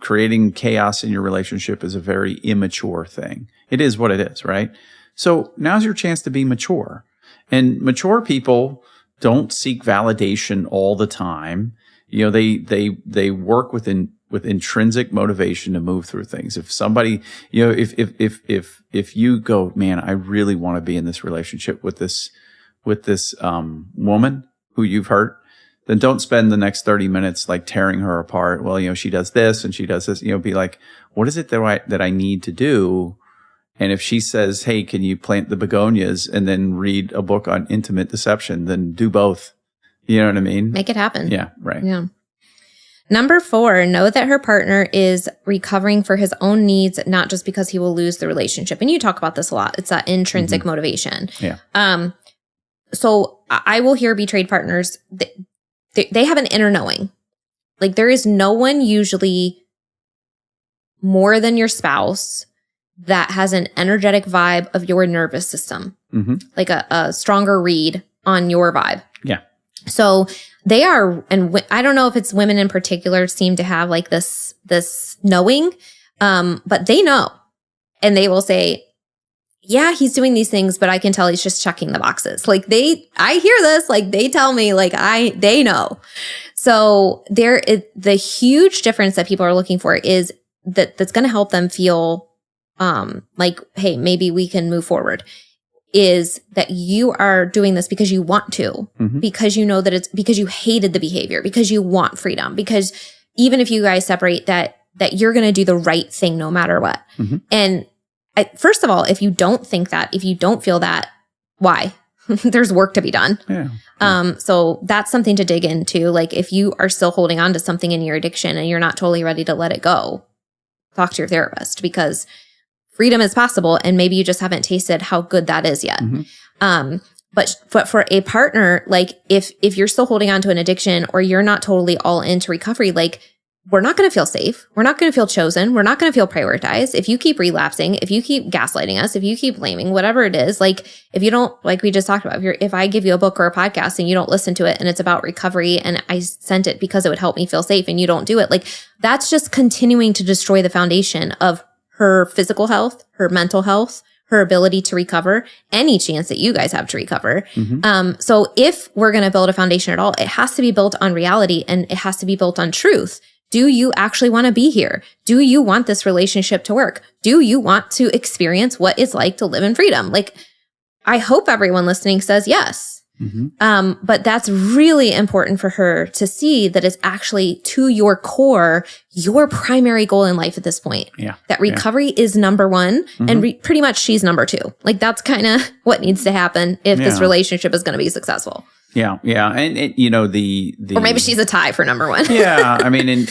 creating chaos in your relationship is a very immature thing. It is what it is, right? So now's your chance to be mature. And mature people don't seek validation all the time. They work with intrinsic motivation to move through things. If somebody, if you go, man, I really want to be in this relationship with this woman who you've hurt, then don't spend the next 30 minutes like tearing her apart. Well, she does this and she does this. Be like, what is it that I need to do? And if she says, hey, can you plant the begonias and then read a book on intimate deception, then do both. You know what I mean? Make it happen. Yeah, right. Yeah. Number 4, know that her partner is recovering for his own needs, not just because he will lose the relationship. And you talk about this a lot. It's that intrinsic motivation. Yeah. So I will hear betrayed partners, they have an inner knowing. Like there is no one usually more than your spouse that has an energetic vibe of your nervous system, like a stronger read on your vibe. Yeah. So they are, and I don't know if it's women in particular seem to have like this knowing, but they know, and they will say, yeah, he's doing these things, but I can tell he's just checking the boxes. Like I hear this, like they tell me, like they know. So the huge difference that people are looking for is that's going to help them feel like, hey, maybe we can move forward, is that you are doing this because you want to, because you know that it's because you hated the behavior, because you want freedom, because even if you guys separate, that you're going to do the right thing no matter what. And first of all, if you don't think that, if you don't feel that, why? There's work to be done. Yeah. So that's something to dig into. Like if you are still holding on to something in your addiction and you're not totally ready to let it go, talk to your therapist, because freedom is possible, and maybe you just haven't tasted how good that is yet. But for a partner, like if you're still holding on to an addiction or you're not totally all into recovery, like we're not going to feel safe. We're not going to feel chosen. We're not going to feel prioritized. If you keep relapsing, if you keep gaslighting us, if you keep blaming, whatever it is, like if you don't, like we just talked about, if I give you a book or a podcast and you don't listen to it and it's about recovery and I sent it because it would help me feel safe and you don't do it, like that's just continuing to destroy the foundation of her physical health, her mental health, her ability to recover, any chance that you guys have to recover. So if we're going to build a foundation at all, it has to be built on reality and it has to be built on truth. Do you actually want to be here? Do you want this relationship to work? Do you want to experience what it's like to live in freedom? Like, I hope everyone listening says yes. But that's really important for her to see that it's actually to your core, your primary goal in life at this point. Yeah. That recovery is number one and pretty much she's number 2. Like that's kind of what needs to happen if this relationship is going to be successful. Yeah. Yeah. And or maybe she's a tie for number 1. Yeah. I mean, and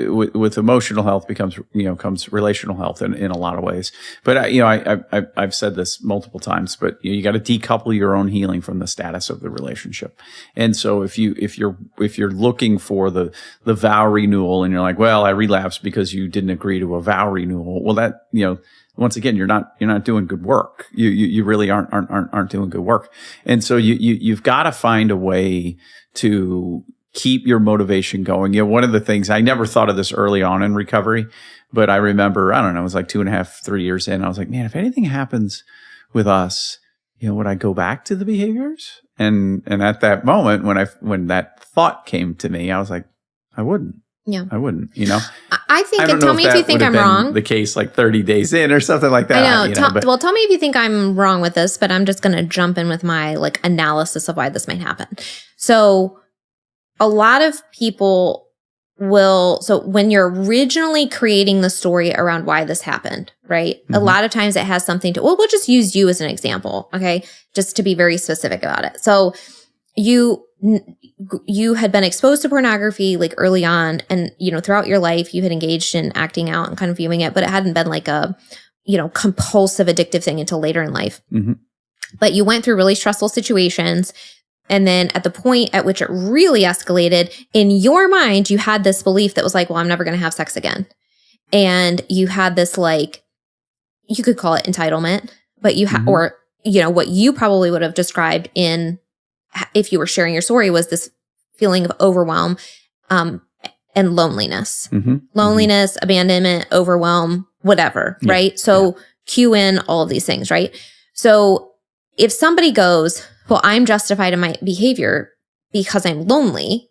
with emotional health comes relational health in a lot of ways. But I've said this multiple times, but you got to decouple your own healing from the status of the relationship. And so if you're looking for the vow renewal and you're like, well, I relapsed because you didn't agree to a vow renewal. Well, that, once again, you're not doing good work. You really aren't doing good work. And so you've got to find a way to keep your motivation going. One of the things, I never thought of this early on in recovery, but I remember, I don't know, it was like 2.5, 3 years in. I was like, man, if anything happens with us, would I go back to the behaviors? And at that moment, when that thought came to me, I was like, I wouldn't. Yeah. I wouldn't, I think, and tell me if you think I'm wrong. The case like 30 days in or something like that. I know. Well, tell me if you think I'm wrong with this, but I'm just going to jump in with my like analysis of why this might happen. So a lot of people so when you're originally creating the story around why this happened, right? A lot of times it has something we'll just use you as an example. Okay. Just to be very specific about it. So you had been exposed to pornography like early on, and throughout your life you had engaged in acting out and kind of viewing it, but it hadn't been like a compulsive addictive thing until later in life. But you went through really stressful situations, and then at the point at which it really escalated, in your mind you had this belief that was like, well, I'm never going to have sex again, and you had this, like, you could call it entitlement, but you or what you probably would have described in if you were sharing your story, was this feeling of overwhelm and loneliness. Loneliness, abandonment, overwhelm, whatever, right? So cue in all of these things, right? So if somebody goes, well, I'm justified in my behavior because I'm lonely,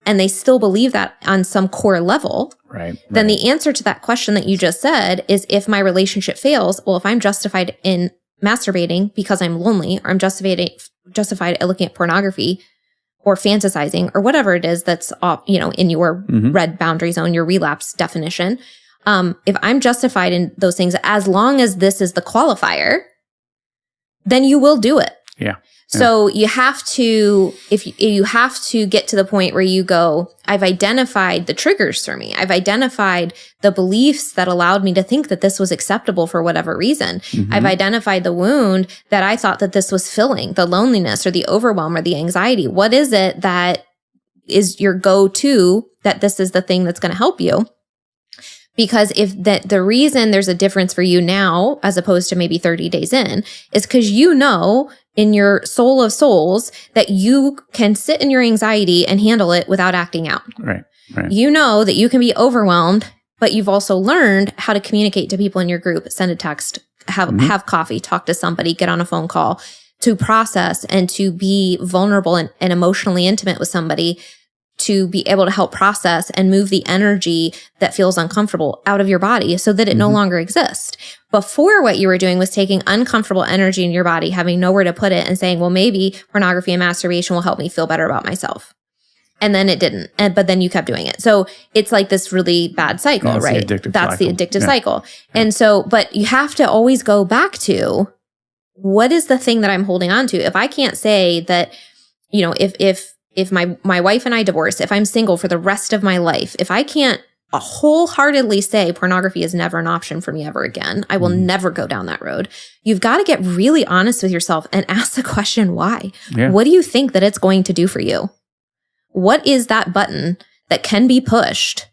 and they still believe that on some core level, then the answer to that question that you just said is, if my relationship fails, well, if I'm justified in masturbating because I'm lonely, or I'm justified at looking at pornography or fantasizing or whatever it is that's, in your red boundary zone, your relapse definition. If I'm justified in those things, as long as this is the qualifier, then you will do it. Yeah. So you have to, you have to get to the point where you go, I've identified the triggers for me. I've identified the beliefs that allowed me to think that this was acceptable for whatever reason. I've identified the wound that I thought that this was filling, the loneliness or the overwhelm or the anxiety. What is it that is your go-to, that this is the thing that's going to help you? Because if the reason there's a difference for you now, as opposed to maybe 30 days in, is because in your soul of souls that you can sit in your anxiety and handle it without acting out. Right. You know that you can be overwhelmed, but you've also learned how to communicate to people in your group, send a text, have coffee, talk to somebody, get on a phone call, to process and to be vulnerable and emotionally intimate with somebody, to be able to help process and move the energy that feels uncomfortable out of your body so that it no longer exists. Before, what you were doing was taking uncomfortable energy in your body, having nowhere to put it, and saying, well, maybe pornography and masturbation will help me feel better about myself. And then it didn't. But then you kept doing it. So it's like this really bad cycle, right? That's the addictive cycle. And so, but you have to always go back to, what is the thing that I'm holding on to? If I can't say that, if my wife and I divorce, if I'm single for the rest of my life, if I can't wholeheartedly say pornography is never an option for me ever again, I will never go down that road. You've got to get really honest with yourself and ask the question, why? What do you think that it's going to do for you? What is that button that can be pushed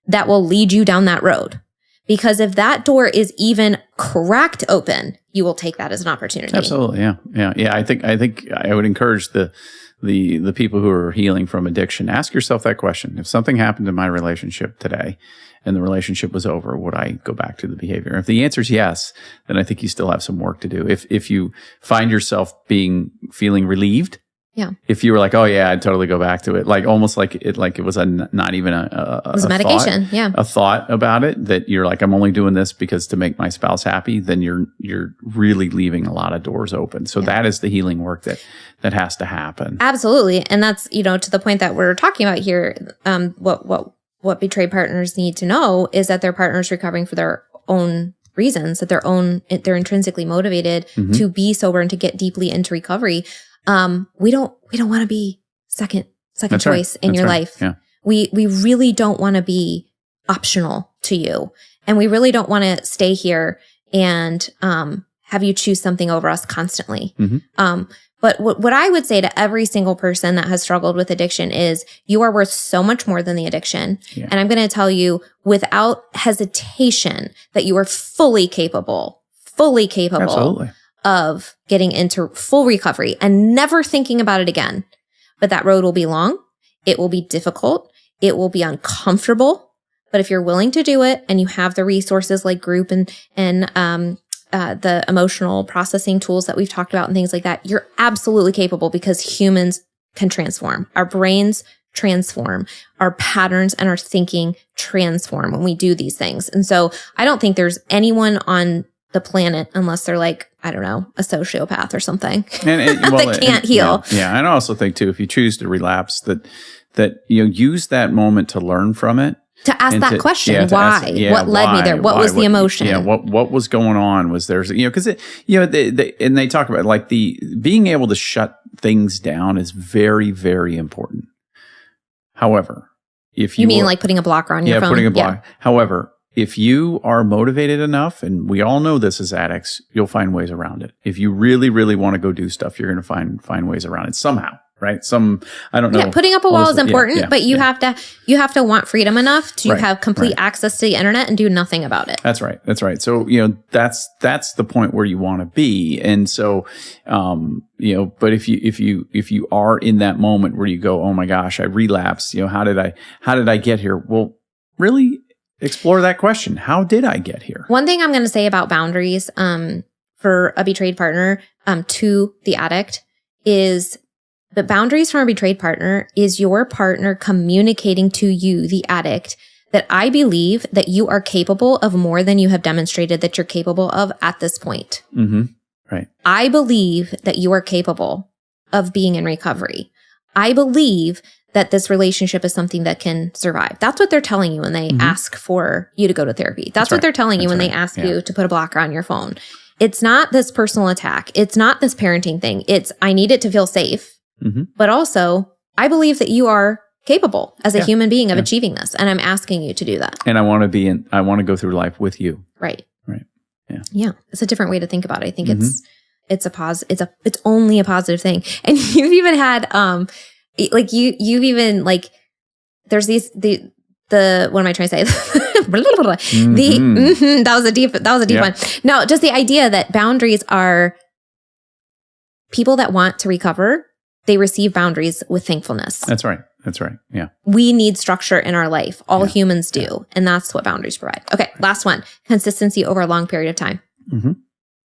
that will lead you down that road? Because if that door is even cracked open, you will take that as an opportunity. Absolutely. Yeah. I think I would encourage the people who are healing from addiction, ask yourself that question. If something happened in my relationship today and the relationship was over, would I go back to the behavior? If the answer is yes, then I think you still have some work to do. If you find yourself feeling relieved, if you were like, oh yeah, I'd totally go back to it, like almost like it was not even it was a medication, a thought about it, that you're like, I'm only doing this because to make my spouse happy, then you're really leaving a lot of doors open. So that is the healing work that has to happen. Absolutely. And that's, to the point that we're talking about here, what betrayed partners need to know is that their partner's recovering for their own reasons, that they're intrinsically motivated to be sober and to get deeply into recovery. We don't want to be second choice in your life. Yeah. We really don't want to be optional to you. And we really don't want to stay here and, have you choose something over us constantly. But what I would say to every single person that has struggled with addiction is, you are worth so much more than the addiction. Yeah. And I'm going to tell you without hesitation that you are fully capable Absolutely. Of getting into full recovery and never thinking about it again. But that road will be long. It will be difficult. It will be uncomfortable. But if you're willing to do it and you have the resources like group and the emotional processing tools that we've talked about and things like that, you're absolutely capable, because humans can transform. Our brains transform. Our patterns and our thinking transform when we do these things. And so I don't think there's anyone on the planet, unless they're like, I don't know, a sociopath or something, that can't heal. Yeah. And I also think too, if you choose to relapse, that use that moment to learn from it. To ask that question, why? What led me there? What was the emotion? Yeah, what was going on? Was there, because and they talk about like the being able to shut things down is very, very important. However, if you mean like putting a blocker on your phone, putting a block. Yeah. However, if you are motivated enough, and we all know this as addicts, you'll find ways around it. If you really, really want to go do stuff, you're going to find ways around it somehow. right? I don't know. Yeah, putting up a wall is important, but you have to want freedom enough to have complete access to the internet and do nothing about it. That's right. So, that's the point where you want to be. And so, but if you are in that moment where you go, oh my gosh, I relapsed, how did I get here? Well, really explore that question. How did I get here? One thing I'm going to say about boundaries, for a betrayed partner, to the addict is the boundaries from a betrayed partner is your partner communicating to you, the addict, that I believe that you are capable of more than you have demonstrated that you're capable of at this point. Mm-hmm. Right. I believe that you are capable of being in recovery. I believe that this relationship is something that can survive. That's what they're telling you when they ask for you to go to therapy. That's what they're telling you when they ask you to put a blocker on your phone. It's not this personal attack. It's not this parenting thing. It's, I need it to feel safe. But also, I believe that you are capable as a human being of achieving this. And I'm asking you to do that. And I want to go through life with you. Right. Right. Yeah. Yeah. It's a different way to think about it. I think it's only a positive thing. And you've even had, you've even there's the what am I trying to say? That was a deep one. No, just the idea that boundaries are people that want to recover. They receive boundaries with thankfulness. That's right. Yeah. We need structure in our life. All humans do. And that's what boundaries provide. Okay. Last one, consistency over a long period of time.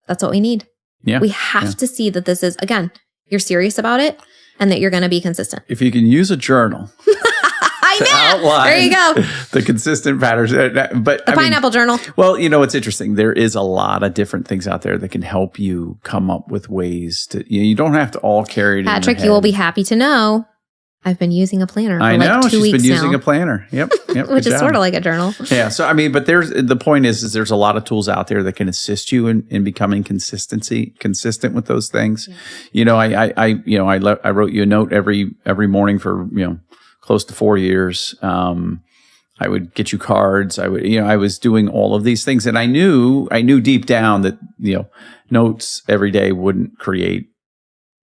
That's what we need. Yeah. We have to see that this is, again, you're serious about it and that you're going to be consistent. If you can use a journal to outline there you go. The consistent patterns. But the pineapple journal. Well, it's interesting. There is a lot of different things out there that can help you come up with ways to, you don't have to all carry it Patrick, in your head. You will be happy to know I've been using a planner for I know, 2 weeks she's been using now. A planner. Yep. Which is sort of like a journal. Yeah. So, but the point is there's a lot of tools out there that can assist you in becoming consistent with those things. Yeah. I wrote you a note every morning for, close to 4 years. I would get you cards. I was doing all of these things, and I knew deep down that, notes every day wouldn't create,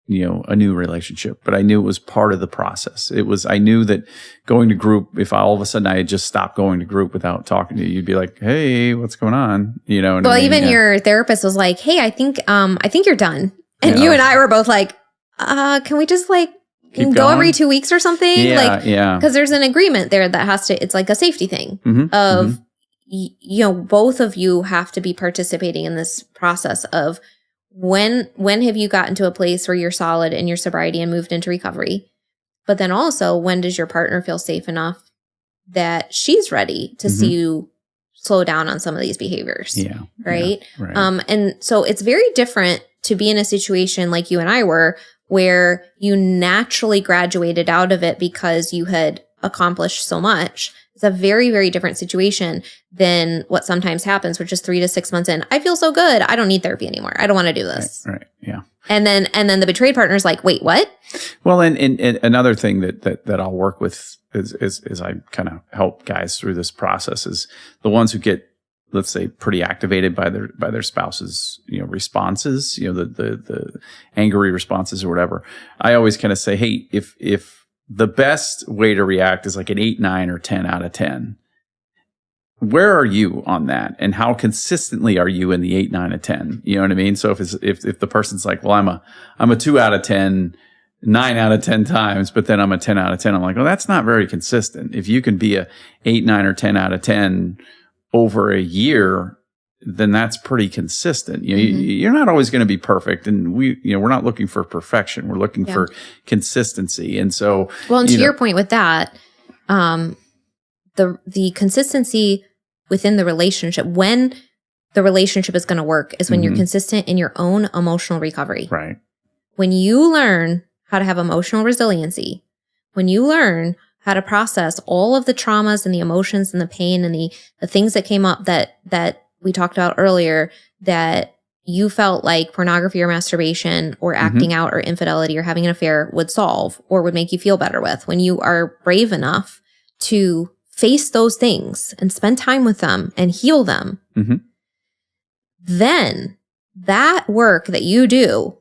a new relationship, but I knew it was part of the process. I knew that going to group, if all of a sudden I had just stopped going to group without talking to you, you'd be like, hey, what's going on? Well, even your therapist was like, hey, I think you're done. And you and I were both like, can we just go every 2 weeks or something? Yeah. Because there's an agreement there that has to, it's like a safety thing of, both of you have to be participating in this process of when have you gotten to a place where you're solid in your sobriety and moved into recovery? But then also, when does your partner feel safe enough that she's ready to see you slow down on some of these behaviors? Yeah. Right? Yeah, right. And so it's very different to be in a situation like you and I were, where you naturally graduated out of it because you had accomplished so much. It's a very, very different situation than what sometimes happens, which is 3 to 6 months in. I feel so good. I don't need therapy anymore. I don't want to do this. Right. Yeah. And then the betrayed partner is like, wait, what? Well, and another thing that I'll work with is I kind of help guys through this process is the ones who get, let's say, pretty activated by their spouse's, responses, the angry responses or whatever. I always kind of say, hey, if the best way to react is like an 8, 9, or 10 out of 10, where are you on that? And how consistently are you in the 8, 9, or 10? You know what I mean? So if the person's like, well, I'm a 2 out of 10, 9 out of 10 times, but then I'm a 10 out of 10. I'm like, well, that's not very consistent. If you can be a 8, 9, or 10 out of 10 over a year, then that's pretty consistent. You're not always going to be perfect, and we're not looking for perfection. We're looking for consistency. And so, well, and to your point with that, the consistency within the relationship, when the relationship is going to work, is when you're consistent in your own emotional recovery. Right. When you learn how to have emotional resiliency, when you learn how to process all of the traumas and the emotions and the pain and the things that came up that we talked about earlier, that you felt like pornography or masturbation or acting out or infidelity or having an affair would solve or would make you feel better with. When you are brave enough to face those things and spend time with them and heal them, then that work that you do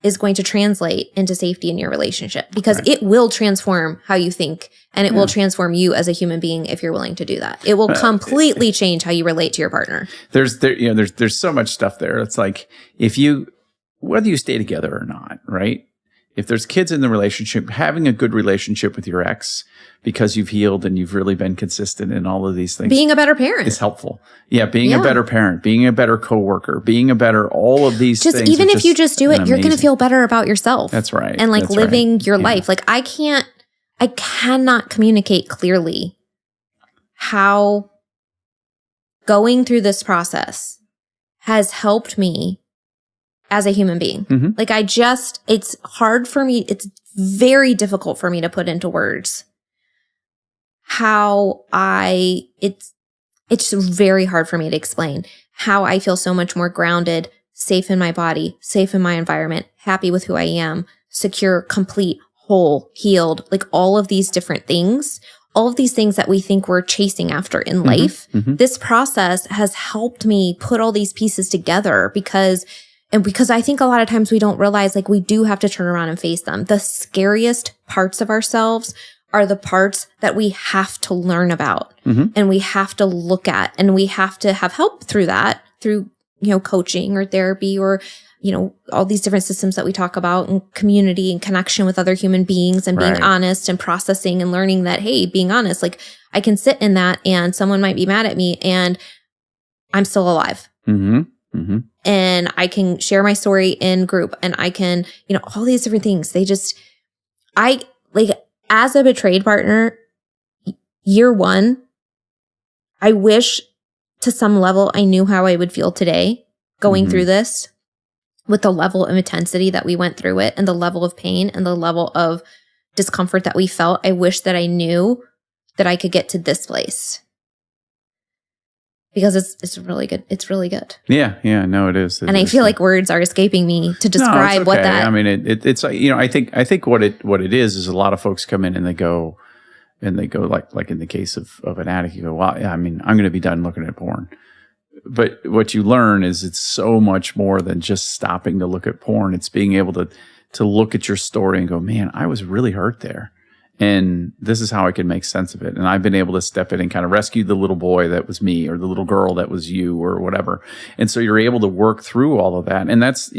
is going to translate into safety in your relationship, because it will transform how you think, and it will transform you as a human being if you're willing to do that. It will completely change how you relate to your partner. There's so much stuff there. It's like whether you stay together or not, right? If there's kids in the relationship, having a good relationship with your ex because you've healed and you've really been consistent in all of these things. Being a better parent is helpful. Yeah, being a better parent, being a better coworker, being a better, all of these things. Even if you just do it, you're going to feel better about yourself. That's right. And like living your life. Like I cannot communicate clearly how going through this process has helped me as a human being. Mm-hmm. Like it's hard for me. It's very difficult for me to put into words how it's very hard for me to explain how I feel so much more grounded, safe in my body, safe in my environment, happy with who I am, secure, complete, whole, healed, like all of these different things, all of these things that we think we're chasing after in life. Mm-hmm. This process has helped me put all these pieces together because I think a lot of times we don't realize, like, we do have to turn around and face them. The scariest parts of ourselves are the parts that we have to learn about and we have to look at, and we have to have help through that, through, coaching or therapy or, all these different systems that we talk about, and community and connection with other human beings, and being honest and processing and learning that, hey, being honest, like I can sit in that and someone might be mad at me and I'm still alive. Mm-hmm. Mm-hmm. And I can share my story in group, and I can, all these different things. As a betrayed partner, year one, I wish to some level I knew how I would feel today going through this, with the level of intensity that we went through it and the level of pain and the level of discomfort that we felt. I wish that I knew that I could get to this place. Because it's really good. It's really good. Yeah. No, it is. And I feel like words are escaping me to describe what that. I mean, it's I think what it is a lot of folks come in and they go like in the case of an addict, you go, well, yeah, I mean, I'm going to be done looking at porn. But what you learn is it's so much more than just stopping to look at porn. It's being able to look at your story and go, man, I was really hurt there. And this is how I can make sense of it. And I've been able to step in and kind of rescue the little boy that was me, or the little girl that was you, or whatever. And so you're able to work through all of that. And that's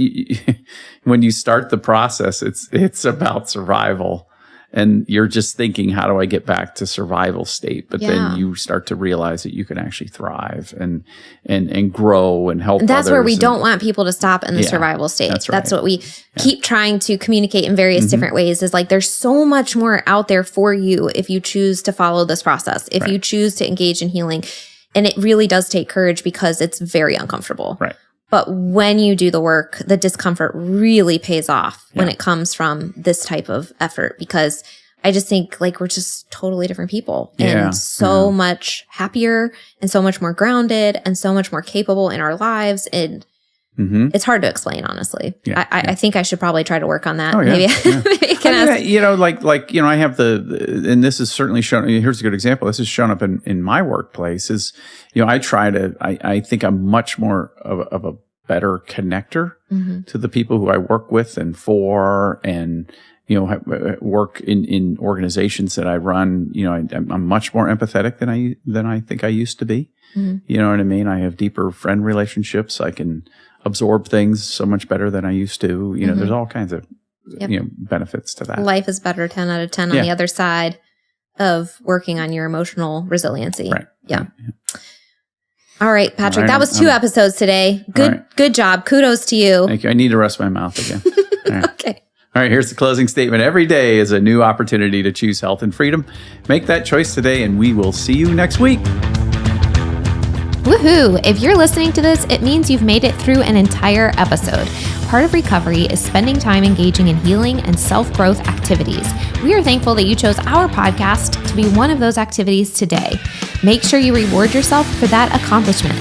when you start the process, it's about survival. And you're just thinking, how do I get back to survival state? But then you start to realize that you can actually thrive and grow and help. And that's others. where we don't want people to stop in the survival state. That's right. That's what we keep trying to communicate in various different ways, is like, there's so much more out there for you if you choose to follow this process, if you choose to engage in healing. And it really does take courage, because it's very uncomfortable. Right. But when you do the work, the discomfort really pays off when it comes from this type of effort, because I just think like we're just totally different people and so much happier and so much more grounded and so much more capable in our lives. And it's hard to explain, honestly. I think I should probably try to work on that. Maybe I can ask. I have and this is certainly shown. Here's a good example. This has shown up in my workplace. Is I think I'm much more of a better connector to the people who I work with and for, and work in organizations that I run. I'm much more empathetic than I think I used to be. You know what I mean? I have deeper friend relationships. I can absorb things so much better than I used to. There's all kinds of benefits to that. Life is better 10 out of 10 on the other side of working on your emotional resiliency. Right. Yeah. All right, Patrick, that was 2 episodes today. Good job. Kudos to you. Thank you. I need to rest my mouth again. All right. Okay. All right, here's the closing statement. Every day is a new opportunity to choose health and freedom. Make that choice today, and we will see you next week. Woohoo! If you're listening to this, it means you've made it through an entire episode. Part of recovery is spending time engaging in healing and self-growth activities. We are thankful that you chose our podcast to be one of those activities today. Make sure you reward yourself for that accomplishment.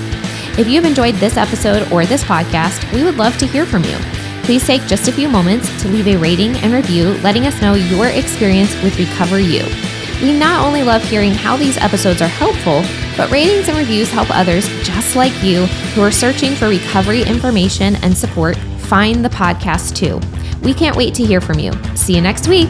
If you've enjoyed this episode or this podcast, we would love to hear from you. Please take just a few moments to leave a rating and review, letting us know your experience with Recover You. We not only love hearing how these episodes are helpful, but ratings and reviews help others just like you who are searching for recovery information and support find the podcast too. We can't wait to hear from you. See you next week.